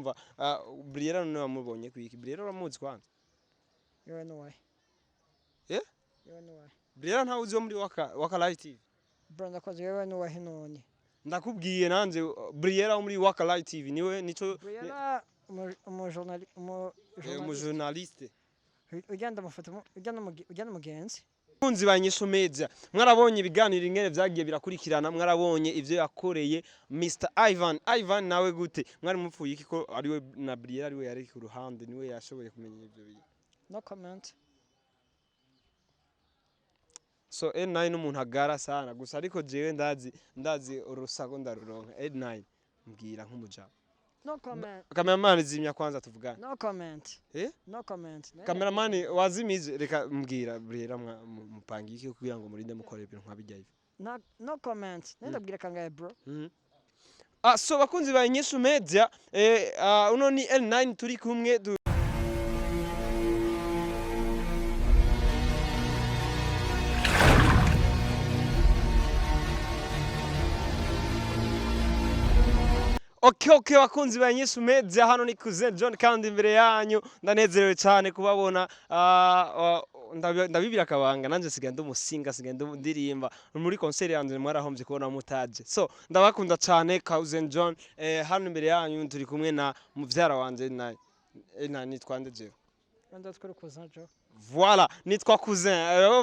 umva Briella none wamubonye kwiki Briella uramuzi kwanza Yewe nuwahe eh yewe nuwahe Briella ntawe uzi wo muri waka live TV bro ndakoze yewe nuwahe none ndakubwiye nanze Briella wo muri waka live TV niwe nico Briella umujournaliste ugenda mufoto ugenda mugenzi kunzi banyisho media mwarabonye ibiganiro ingene vyagiye birakurikirana mwarabonye ivyo yakoreye Mr Yvan nawe gute mwari mupfuye iki ko ariwe na Briella ariwe yari ku ruhande niwe yashoboye kumenya ivyo bintu no comment so N9 n'umuntu agara sana gusa ariko jewe ndazi urusago ndaruronka N9 mbwira nk'umuja no comment cameraman zimya kwanza tuvugana no comment no comment cameraman wazimije reka mbwira Briella mupangi iki kugira ngo murinde mukore ibintu nkabijya ivi no comment ndabwira kangaye bro so bakunzi ba INYISHU media uno ni L9 turi kumwe Okay bakunzi ba INYISHU media hano ni Cousin John kandi imbere yanyu ndanezerewe cyane kubabona ndabibira kabanga nanje sigenda umusinga sigenda ndirimba muri concert yanjye mwarahombye kubona mutaje so ndabakunda cyane Cousin John hano imbere yanyu turi kumwe na muvyara wanje na nitwande jewe ndakora Cousin John Voilà, nitwa Cousin.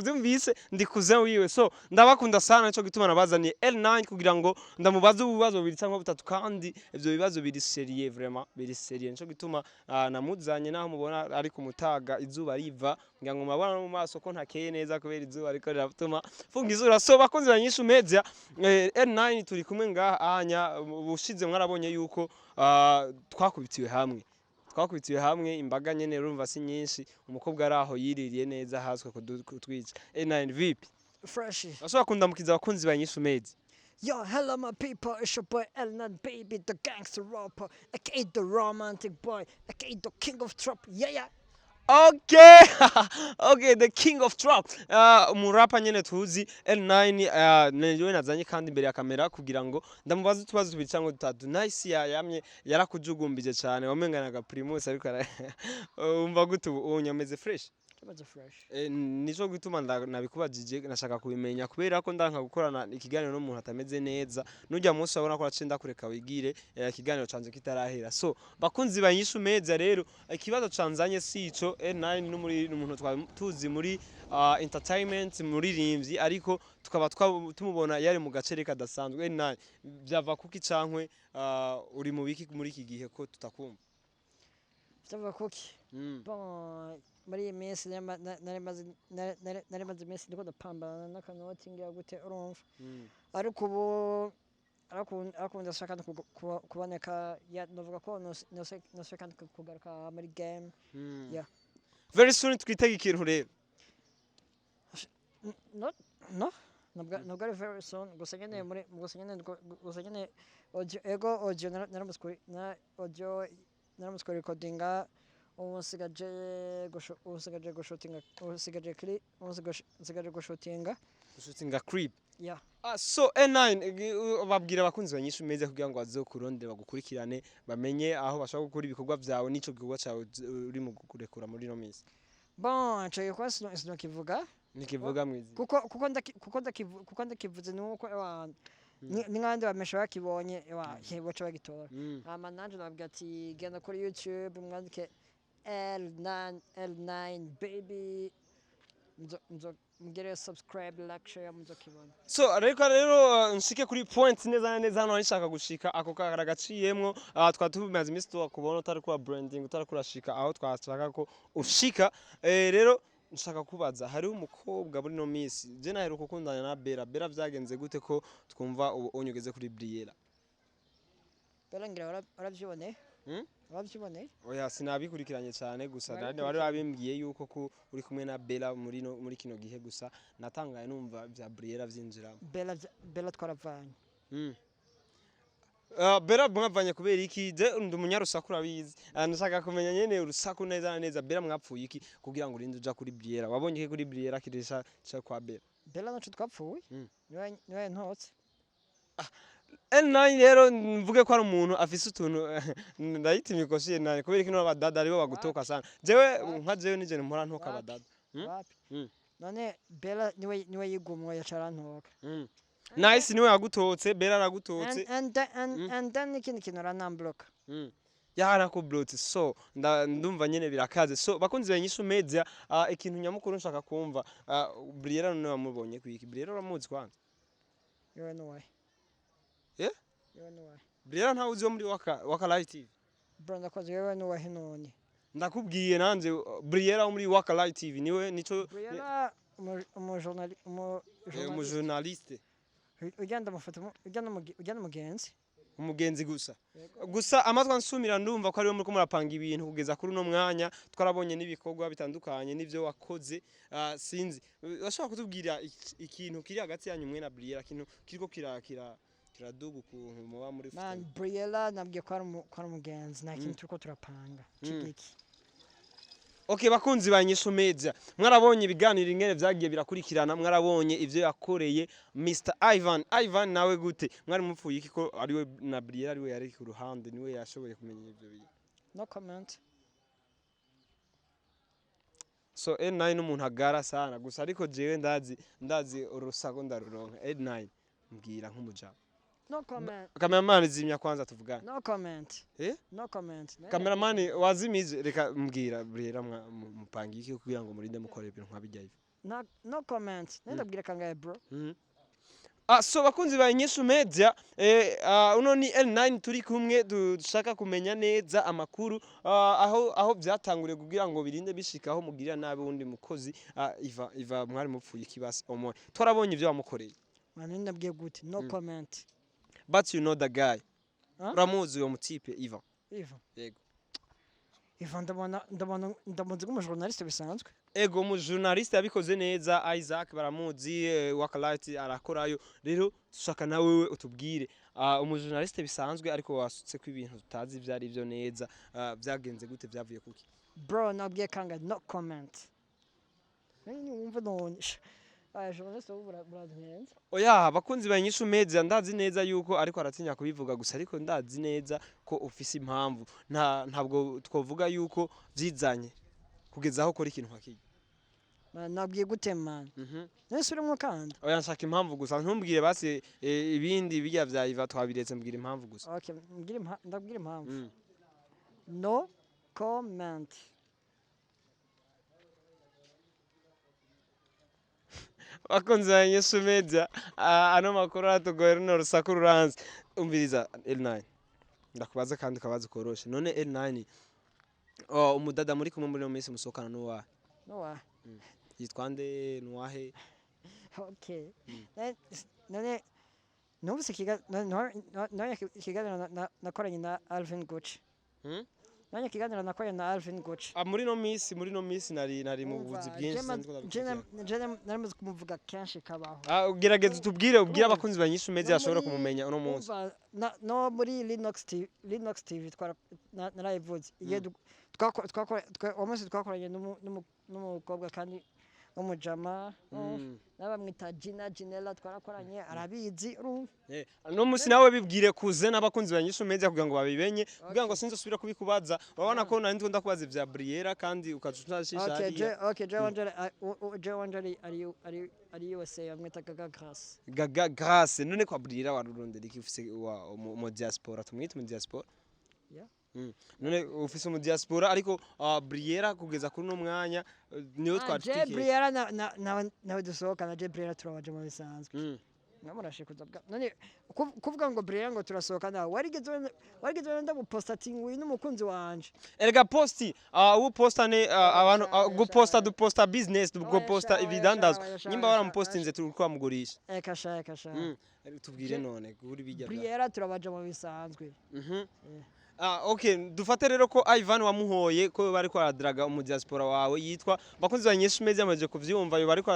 Vyumvise ndi Cousin wiwe. So ndabakunda sana cyo gituma nabazaniye L9 kugira ngo ndamubaze ububazo bibiri cyangwa butatu kandi ivyo bibazo biri serieux vraiment, biri serieux. Nico gituma namuzanye naho mubona ari kumutaga izuba riva ngira ngo mabana mu maso ko ntakeye neza kubera izuba ariko riratuma funga izura. So bakunzi ba INYISHU media L9 turi kumwe ngaha bushize mwarabonye yuko twakubitiwe hamwe imbaga nyene urumva si nyinshi umukobwa araho yiririye neza haswe kutwica N9 VIP fresh bakunda mukiza bakunzi ba INYISHU media Yo, hello my people, it's your boy L9 baby, the gangster rapper, aka the romantic boy, aka the king of trap, yeah. Okay, the king of trap. Umurapa nyene tuzi L9 newe nazanye kandi imbere ya kamera kugira ngo ndamubaza utubazo tubiri cyangwa dutatu. Nice yamye yarakujugumbije cyane wamenganaga Primus ariko umva gute unyameze fresh. Nico gituma nabikubajije nashaka kubimenya kubera ko ndanka gukorana ikiganiro n'umuntu atameze neza nujya munsi abona ko acenda kureka wigire ikiganiro canje kitarahera so bakunzi ba INYISHU media rero ikibazo canzanye sico N9 n'umuntu tuzi muri entertainment muri rimvyi ariko tukaba tumubona yari mu gace reka dasanzwe N9 byava kuki cankwe uri mu biki muri iki gihe ko tutakumva byava kuki bon muri iminsi nari maze iminsi ndiko ndapambana n'akanoti ngira gute urumva ariko ubu arakunda shaka kuboneka novuga ko nose kandi kugaruka muri game yeah very soon twitega ikintu rero no nabwo ari very soon gusa nyene audio naramuskuri recordinga usigaje gushutinga clip yeah so N9 babwira abakunzi ba INYISHU media kugira ngo bazokurondera bagukurikirane bamenye aho bashaka gukora ibikorwa byawe nico gikorwa cyawe uri mu gukurekura muri no minsi bon cyo kwasi no kivuga nikivuga mwizi kuko ndakivuze nuko n'ingande bamesha bakibonye baca bagitora nanje nabwira ati genda kuri YouTube mwandike L9 baby mugere subscribe like share muzokibona so ariko rero nshike kuri point neza hano nishaka gushika ako karagaciyemwo twatubimaze imisi tukubona utari kuba branding utari kurashika aho twashaka ko ushika rero nshaka kubaza hari umukobwa muri no misi je naheruka gukundana na Bella vyagenze gute ko twumva unyugeze kuri Briella Bella ngira waravyibone wavyibone oya sinabikurikiranye cyane gusa nari wari wabimbwiye yuko ko uri kumwe na Bella muri kino gihe gusa natangaye numva bya Briella vyinjira Bella twaravanye Bella mwavanye kubera iki je ndi umunyarusaku urabizi ndashaka kumenya nyene urusaku neza Bella mwapfuye iki kugira ngo urinde uja kuri Briella wabonye iki kuri Briella kirisha cyo kwa Bella nacu twapfuye niwe ntotse L9 rero mvuge ko ari umuntu afise utuntu ndayita imikoshi L9 kubera ko abadada aribo bagutoka sana jewe nka jewe nije mpora ntoka abadada wapi none Bella niwe yigumwe yacarantoka Nice niwe yagutotse Bella aragutotse and then ikindi kintu aranamblock yara ko blotse so ndumva nyene birakaze so bakunzi benyisha media ikintu nyamukuru nshaka kumva Briella none wamubonye kwiki Briella uramuzi kwanza yewe no way eh yewe no way Briella nta uzi wo muri waka live TV bro ndakoze yewe no way none ndakubwiye nanje Briella wo muri waka live TV niwe nico Briella umujournaliste ugenda mufata ugenda mugenzi umugenzi gusa amatwa nsumira ndumva ko ari muri ko murapanga ibintu kugeza kuri no mwanya twarabonye nibikorwa bitandukanye nivyo wakoze sinzi washobora kutubwira ikintu kiri hagati yanyu mwe na Briella kintu kiriko kiraduga ukuntu muba muri man Briella nabwiye ko ari umugenzi nta kintu turiko turapanga kigiki. Okay bakunzi banyisho media mwarabonye ibiganiro ingene vyagiye birakurikirana mwarabonye ivyo yakoreye Mr Yvan nawe gute mwari mupfuye iki ko ariwe na Briella ariwe yari ku ruhande niwe yashoboye kumenya ivyo bintu no comment so L9 umuntu agara sana gusa ariko jewe ndazi urusago ndaruronka L9 mbwira nk'umuja no comment cameraman zimya kwanza tuvugana no comment no comment cameraman wazimije reka mbwira Briella mupangi iki kugira ngo murinde mukore ibintu nkabijya ivi no comment ndabwira kangaye bro so bakunzi ba INYISHU media uno ni L9 turi kumwe dushaka kumenya neza amakuru aho byatanguriye kugira ngo birinde bishikaho mugirira nabe wundi mukozi Yvan mwari mupfuye ikibasi omo twarabonye ivyo wamukoreye mani ndabwiye gute no comment but you know the guy uramuzi uyo mutipe Yvan yego Yvan ndamuzi nk'umujournaliste bisanzwe ego mu journaliste yabikoze neza Isaac baramuzi Wakalight arakorayo rero dushaka nawe wewe utubwire umu journaliste bisanzwe ariko wasutse ko ibintu tutazi byari byo neza byagenze gute byavuye kuki bro nabwiye kanga no comment nini wumva none journaliste buraduhenze oya bakunzi banyisha media ndazi neza yuko ariko aratinya kubivuga gusa ariko ndazi neza ko ufise impamvu ntabwo twovuga yuko vyizanye kugeza aho kora ikintu hakije nabwiye gute man nese urimo kandi oya nshaka impamvu gusa ntumbwire basi ibindi bijya vya Yvan twabiretse mbwira impamvu gusa okay ndabwira impamvu no comment bakunzi ba INYISHU media ano makuru atugoye runo rusaku ruranze umviriza L9 ndakubaza kandi kabazo koroshe none L9 umudada muri kumwe muri no minsi musokana nowa yitwa nde nuwahe okay none nubuse kiganiro nakoranye na Alvin Gucci nanye kiganiro nakoranye na Alvin Gucci muri no minsi nari mu buzi bwinshi nari kumuvuga kenshi kabaho ugerageza utubwire ubwira abakunzi banyisha media ashobora kumumenya uno munsi no muri Linux TV narayivuze twakoranye n'umukobwa kandi umujama nabamwita Ginella twarakoranye arabizi no musi nawe bibwire kuze n'abakunzi banyisha media kugira ngo babibenye kugira ngo sinzosubira kubikubaza babona ko nari ndiko ndakubaza ivya Briella kandi ukacutashisha okay je wanje ari USA amwita Gaga Grace none kwa Briella warurondera iki ufise mu diaspora tumwita mu diaspora none ufise mu diaspora ariko Briella kugeza kuri no mwanya niyo twatike Briella nawe dusohokana Briella turabaje mu bisanzwe Murashobora none kuvuga ngo Briella ngo turasohokana warigeze ndamuposta tingwi n'umukunzi wanje erega posti upostane abantu guposta duposta business duposta evidandazwa nyimba waramupostinze turiko amugurisha kasha tubwire none kuri bijya Briella turabaje mu bisanzwe okay dufate rero ko Yvan wamuhoye ko bari ko aradraga umu diaspora wawe yitwa bakunzi banyisha media amaje kuvyumva yo bari ko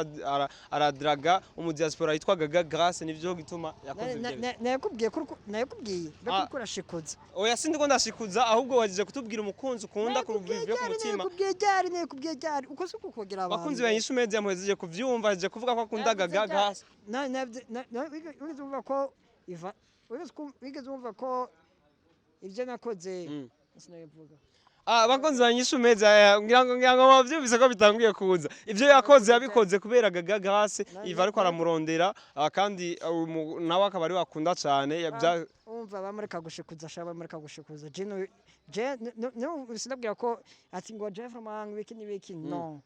aradraga umu diaspora yitwa Gaga Grace nivyo gituma yakoze ibyo nakubwiye kurashikuza oya sindi ko ndashikuza ahubwo wajije kutubwira umukunzi ukunda kuruvivyo ku mutima nakubwiye ryari uko suko kugera abantu bakunzi banyisha media muhejeje kuvyumva aje kuvuga ko akunda Gaga Grace wigize uvuga ko wigeze wumva ko ibyo nakoze sinabivuga abakunzi banyisha umeza ngira ngo bavyumvise ko bitanguye kuza ivyo yakoze yabikoze kubera agaragaje Yvan ariko aramurondera kandi nawe akaba ari wakunda cyane umva bamureka gushikuza shaba bamureka gushikuza no sinabwira ko ati ngo je from hang wiki no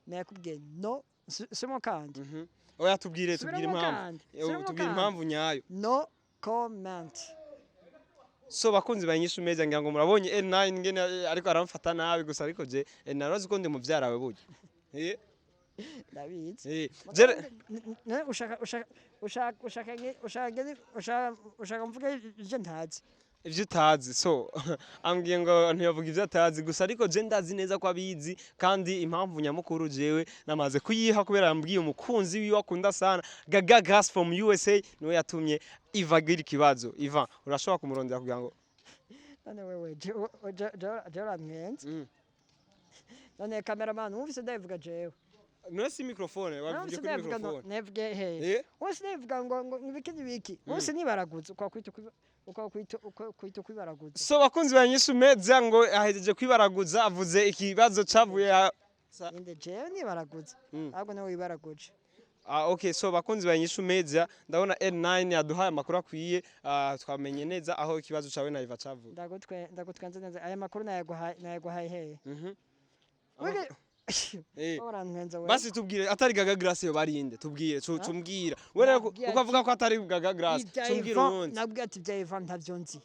nakubwiye no simo kandi oya tubwire impamvu nyayo no comment. So bakunzi banyisha umeza ngira ngo murabonye L9 ngene ariko aramfata nabi gusa ariko je narazi ko ndi muvyara we buryo David ushaka mvuga je ntazi ivyo utazi so ambwiye ngo ntiyavuga ivyo atazi gusa ariko je ndazi neza ko abizi kandi impamvu nyamukuru jewe namaze kuyiha kubera yambwiye umukunzi wiwe akunda sana Gaga Gas from USA niwe yatumye Yvan gira ikibazo Yvan urashobora kumurondera kugira ngo none wewe je uramwenze none cameraman wumvise ndavuga jewe none si microphone bavuye kuri microphone nevuge he wose nevuga ngo ibiki wose nibaraguze ukwita kwibaraguza so bakunzi banyisha umeza ngo ahejeje kwibaraguza avuze ikibazo cavuye inde jewe nibaraguza ahubwo nawe wibaraguje okay so bakunzi banyisha umeza ndabona L9 yaduhaye amakuru akwiye twamenye neza aho ikibazo cawe na Yvan cavuye ndagutwenze neza aya makuru nayaguhaye he basi tubwire atari Gaga Grace yo barinde tubwire tumbwira wera ukavuga ko atari Gaga Grace tumbwire ubundi nabwo ati bya Yvan ntavyo nzi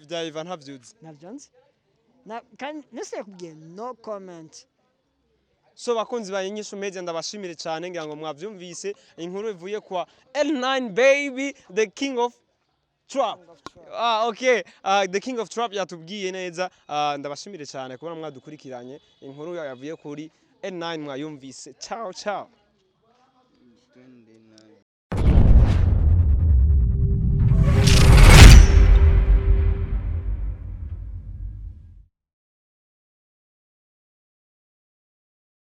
bya Yvan ntavyuzi ntavyo nzi kandi nese kubwiye no comment. So bakunzi banyisha umeze ndabashimire cyane ngira ngo mwavyumvise inkuru ivuye kwa L9 baby the king of trap. Okay, the king of trap yatubwiye neza ndabashimire cyane kubona mwadukurikiranye inkuru yavuye kuri L9 mwayumvise. Ciao ciao.